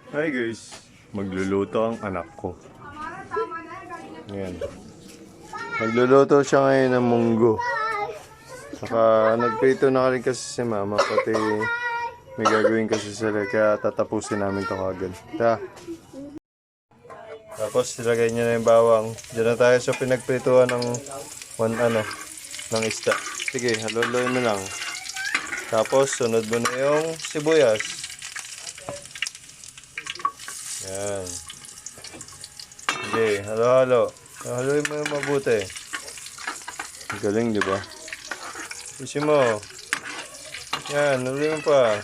Hi guys, magluluto ang anak ko. Ayan. Magluluto siya ngayon ng munggo. Saka nagprito na rin kasi si mama, pati may gagawin kasi sila, kaya tatapusin namin ito kagad. Tapos ilagay niya na yung bawang. Diyan na tayo sa pinagprituhan ng ng isda. Sige, haluloy mo lang. Tapos sunod mo na yung sibuyas. Yan. Sige, halo-halo. Haluin mo yung mabuti. Galing, di ba? Isi mo. Yan, haluin mo pa.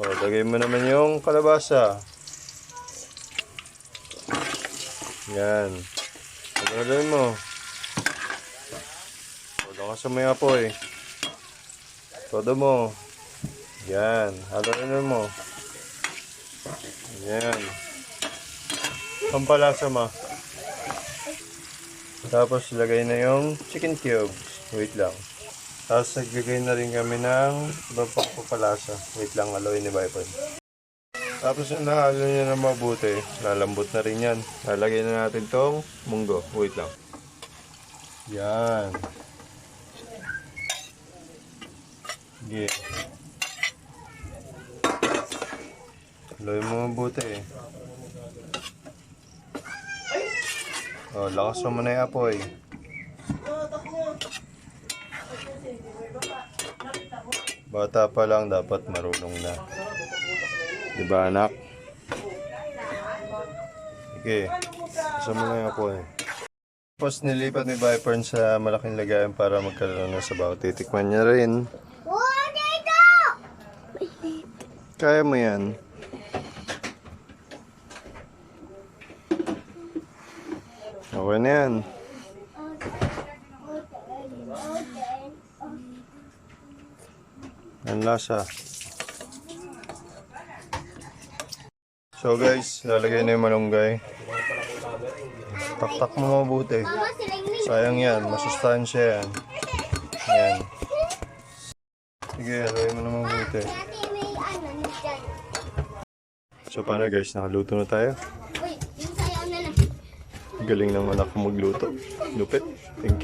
O, lagay mo naman yung kalabasa. Yan. Haluin mo. O, lakas mo yung apoy. Todo mo. Yan, haluin mo. Yan. Pampalasa mo. Tapos ilagay na yung chicken cubes. Wait lang. Tapos nagbigay na rin kami ng ibang pampalasa. Wait lang, haluin ni Bipod. Tapos nahalo niya na mabuti. Lalambot na rin yan. Lalagay na natin tong munggo. Wait lang. Yan. Sige. Haluin mo mabuti. O, lakas mo na yung apoy. Bata pa lang, dapat marunong na. Diba, anak? Sige. Lakas mo na yung apoy. Tapos nilipat ni Viper sa malaking lagayan para magkaroon ng sabaw. Titikman niya rin. Kaya mo yan. Okay na yan. Ang lasa. So guys, lalagay na yung malunggay. Taktak mo mabuti. Sayang yan, masustansya yan. Yan. Sige, lalagay mo na mabuti. So paano guys, nakaluto na tayo. Galing ng anak ko magluto. Lupit. Thank you.